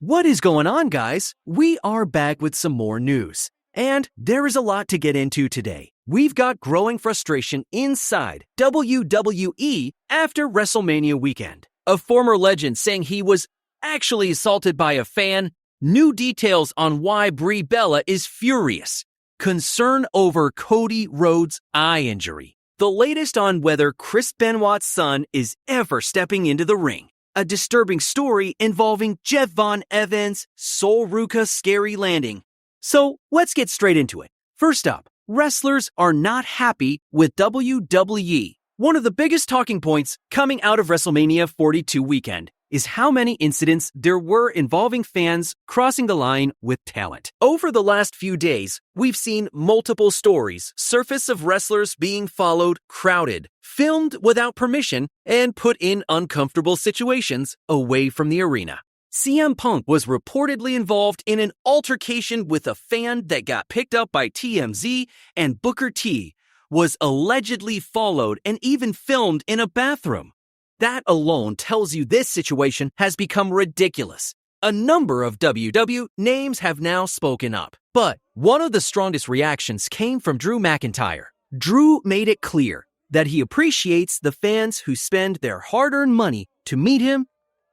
What is going on, guys? We are back with some more news. And there is a lot to get into today. We've got growing frustration inside WWE after WrestleMania weekend. A former legend saying he was actually assaulted by a fan. New details on why Brie Bella is furious. Concern over Cody Rhodes' eye injury. The latest on whether Chris Benoit's son is ever stepping into the ring. A disturbing story involving Jeff Von Evans' Sol Ruca scary landing. So let's get straight into it. First up, wrestlers are not happy with WWE. One of the biggest talking points coming out of WrestleMania 42 weekend is how many incidents there were involving fans crossing the line with talent. Over the last few days, we've seen multiple stories surface of wrestlers being followed, crowded, filmed without permission, and put in uncomfortable situations away from the arena. CM Punk was reportedly involved in an altercation with a fan that got picked up by TMZ, and Booker T was allegedly followed and even filmed in a bathroom. That alone tells you this situation has become ridiculous. A number of WW names have now spoken up, but one of the strongest reactions came from Drew McIntyre. Drew made it clear that he appreciates the fans who spend their hard-earned money to meet him,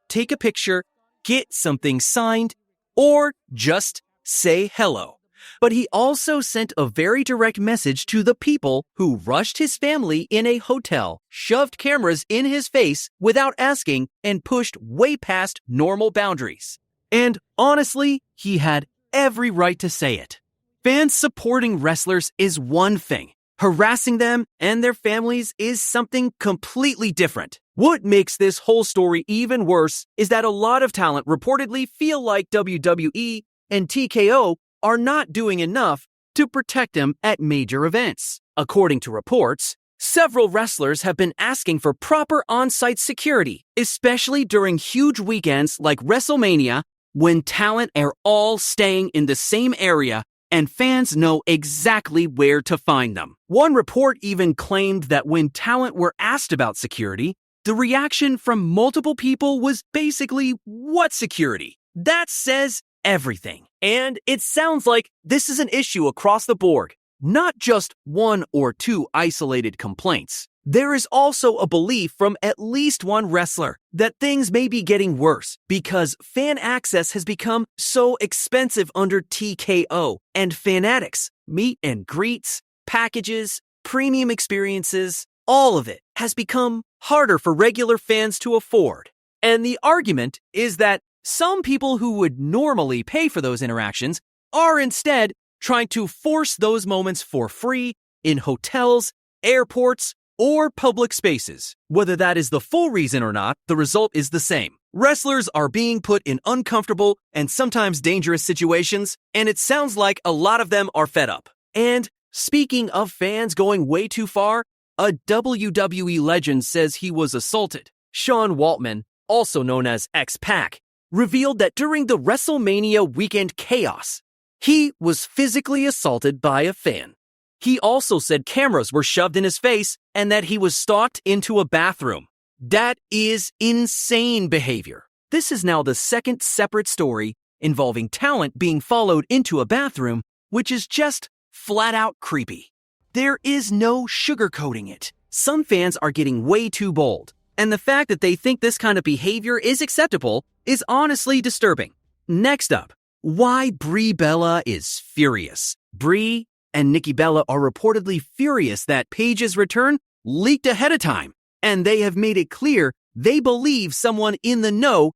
take a picture, get something signed, or just say hello. But he also sent a very direct message to the people who rushed his family in a hotel, shoved cameras in his face without asking, and pushed way past normal boundaries. And honestly, he had every right to say it. Fans supporting wrestlers is one thing. Harassing them and their families is something completely different. What makes this whole story even worse is that a lot of talent reportedly feel like WWE and TKO are not doing enough to protect them at major events. According to reports, several wrestlers have been asking for proper on-site security, especially during huge weekends like WrestleMania, when talent are all staying in the same area and fans know exactly where to find them. One report even claimed that when talent were asked about security, the reaction from multiple people was basically, "What security?" That says everything. And it sounds like this is an issue across the board, not just one or two isolated complaints. There is also a belief from at least one wrestler that things may be getting worse because fan access has become so expensive under TKO, and fanatics, meet and greets, packages, premium experiences, all of it has become harder for regular fans to afford. And the argument is that some people who would normally pay for those interactions are instead trying to force those moments for free in hotels, airports, or public spaces. Whether that is the full reason or not, the result is the same. Wrestlers are being put in uncomfortable and sometimes dangerous situations, and it sounds like a lot of them are fed up. And speaking of fans going way too far, a WWE legend says he was assaulted. Sean Waltman, also known as X-Pac, revealed that during the WrestleMania weekend chaos, he was physically assaulted by a fan. He also said cameras were shoved in his face and that he was stalked into a bathroom. That is insane behavior. This is now the second separate story involving talent being followed into a bathroom, which is just flat out creepy. There is no sugarcoating it. Some fans are getting way too bold, and the fact that they think this kind of behavior is acceptable is honestly disturbing. Next up, why Brie Bella is furious. Brie and Nikki Bella are reportedly furious that Paige's return leaked ahead of time, and they have made it clear they believe someone in the know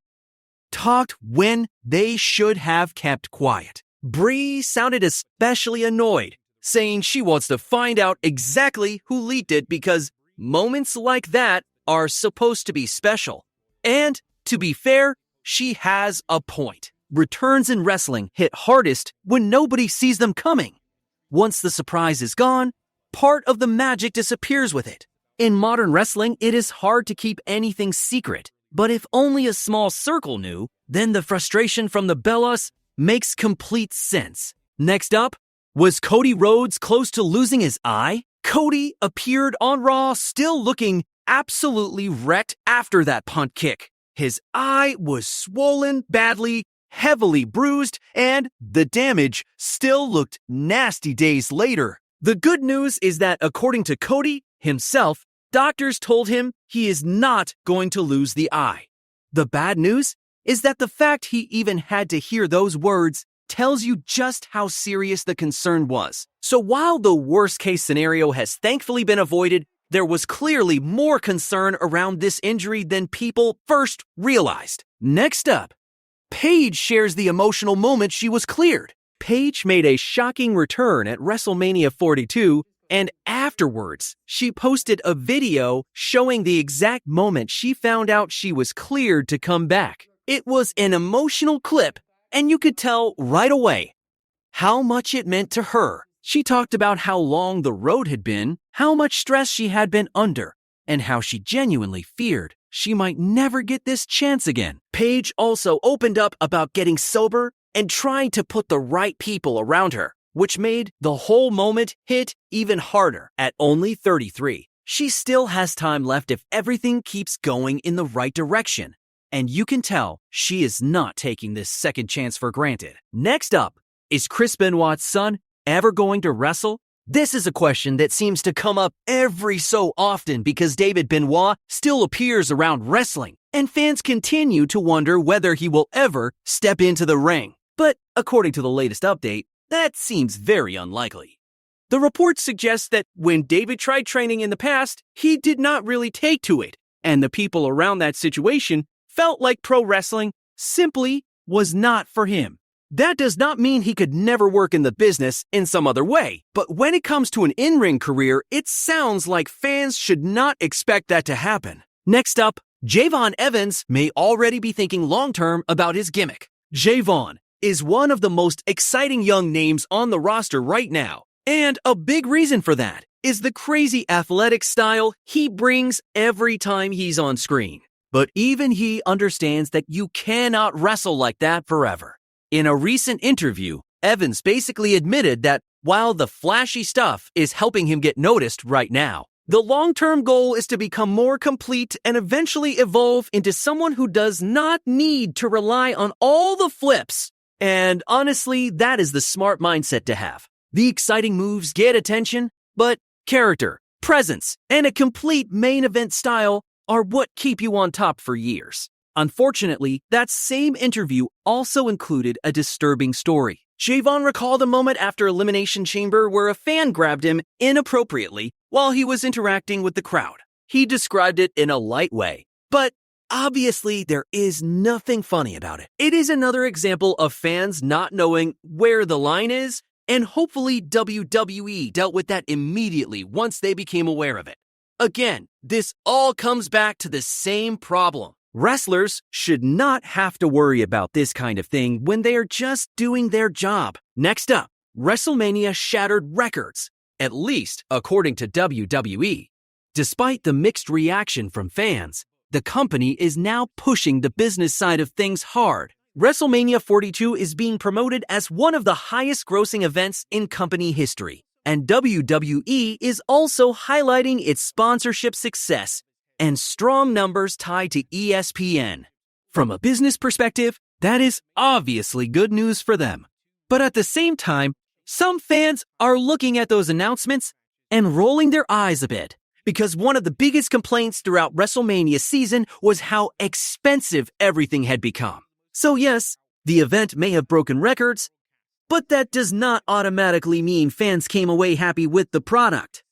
talked when they should have kept quiet. Brie sounded especially annoyed, saying she wants to find out exactly who leaked it because moments like that are supposed to be special. And to be fair, she has a point. Returns in wrestling hit hardest when nobody sees them coming. Once the surprise is gone, part of the magic disappears with it. In modern wrestling, it is hard to keep anything secret, but if only a small circle knew, then the frustration from the Bellas makes complete sense. Next up, was Cody Rhodes close to losing his eye? Cody appeared on Raw still looking absolutely wrecked after that punt kick. His eye was swollen badly, heavily bruised, and the damage still looked nasty days later. The good news is that according to Cody himself, doctors told him he is not going to lose the eye. The bad news is that the fact he even had to hear those words tells you just how serious the concern was. So while the worst-case scenario has thankfully been avoided, there was clearly more concern around this injury than people first realized. Next up, Paige shares the emotional moment she was cleared. Paige made a shocking return at WrestleMania 42, and afterwards, she posted a video showing the exact moment she found out she was cleared to come back. It was an emotional clip, and you could tell right away how much it meant to her. She talked about how long the road had been, how much stress she had been under, and how she genuinely feared she might never get this chance again. Paige also opened up about getting sober and trying to put the right people around her, which made the whole moment hit even harder. At only 33, she still has time left if everything keeps going in the right direction. And you can tell she is not taking this second chance for granted. Next up, is Chris Benoit's son ever going to wrestle? This is a question that seems to come up every so often because David Benoit still appears around wrestling, and fans continue to wonder whether he will ever step into the ring. But according to the latest update, that seems very unlikely. The report suggests that when David tried training in the past, he did not really take to it, and the people around that situation felt like pro wrestling simply was not for him. That does not mean he could never work in the business in some other way, but when it comes to an in-ring career, it sounds like fans should not expect that to happen. Next up, Javon Evans may already be thinking long-term about his gimmick. Javon is one of the most exciting young names on the roster right now, and a big reason for that is the crazy athletic style he brings every time he's on screen. But even he understands that you cannot wrestle like that forever. In a recent interview, Evans basically admitted that while the flashy stuff is helping him get noticed right now, the long-term goal is to become more complete and eventually evolve into someone who does not need to rely on all the flips. And honestly, that is the smart mindset to have. The exciting moves get attention, but character, presence, and a complete main event style are what keep you on top for years. Unfortunately, that same interview also included a disturbing story. Javon recalled a moment after Elimination Chamber where a fan grabbed him inappropriately while he was interacting with the crowd. He described it in a light way, but obviously there is nothing funny about it. It is another example of fans not knowing where the line is, and hopefully WWE dealt with that immediately once they became aware of it. Again, this all comes back to the same problem. Wrestlers should not have to worry about this kind of thing when they are just doing their job. Next up, WrestleMania shattered records, at least according to WWE. Despite the mixed reaction from fans, the company is now pushing the business side of things hard. WrestleMania 42 is being promoted as one of the highest grossing events in company history. And WWE is also highlighting its sponsorship success and strong numbers tied to ESPN. From a business perspective, that is obviously good news for them. But at the same time, some fans are looking at those announcements and rolling their eyes a bit, because one of the biggest complaints throughout WrestleMania season was how expensive everything had become. So yes, the event may have broken records, but that does not automatically mean fans came away happy with the product.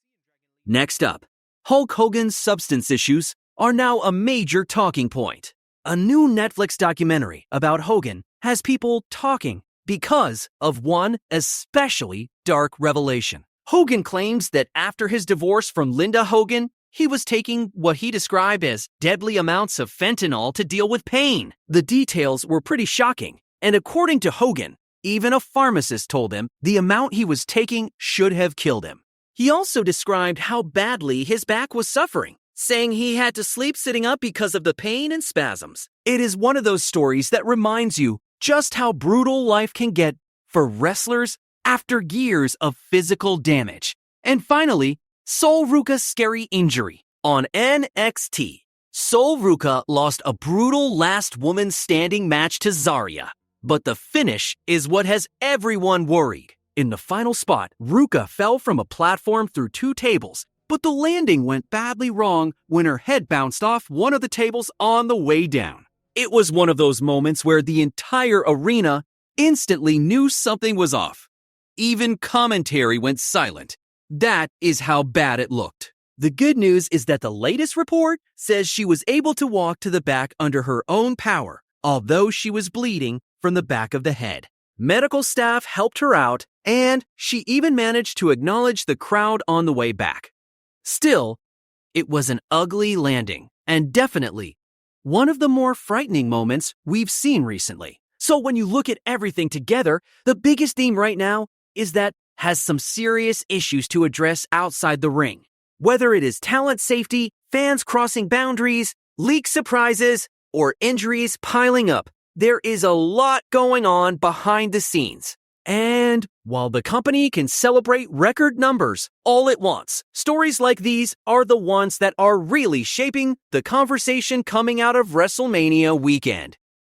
Next up, Hulk Hogan's substance issues are now a major talking point. A new Netflix documentary about Hogan has people talking because of one especially dark revelation. Hogan claims that after his divorce from Linda Hogan, he was taking what he described as deadly amounts of fentanyl to deal with pain. The details were pretty shocking, and according to Hogan, even a pharmacist told him the amount he was taking should have killed him. He also described how badly his back was suffering, saying he had to sleep sitting up because of the pain and spasms. It is one of those stories that reminds you just how brutal life can get for wrestlers after years of physical damage. And finally, Sol Ruca's scary injury. On NXT, Sol Ruca lost a brutal last woman standing match to Zarya. But the finish is what has everyone worried. In the final spot, Ruca fell from a platform through 2 tables, but the landing went badly wrong when her head bounced off one of the tables on the way down. It was one of those moments where the entire arena instantly knew something was off. Even commentary went silent. That is how bad it looked. The good news is that the latest report says she was able to walk to the back under her own power, although she was bleeding from the back of the head. Medical staff helped her out, and she even managed to acknowledge the crowd on the way back. Still, it was an ugly landing, and definitely one of the more frightening moments we've seen recently. So when you look at everything together, the biggest theme right now is that has some serious issues to address outside the ring. Whether it is talent safety, fans crossing boundaries, leak surprises, or injuries piling up, there is a lot going on behind the scenes. And while the company can celebrate record numbers all it wants, stories like these are the ones that are really shaping the conversation coming out of WrestleMania weekend.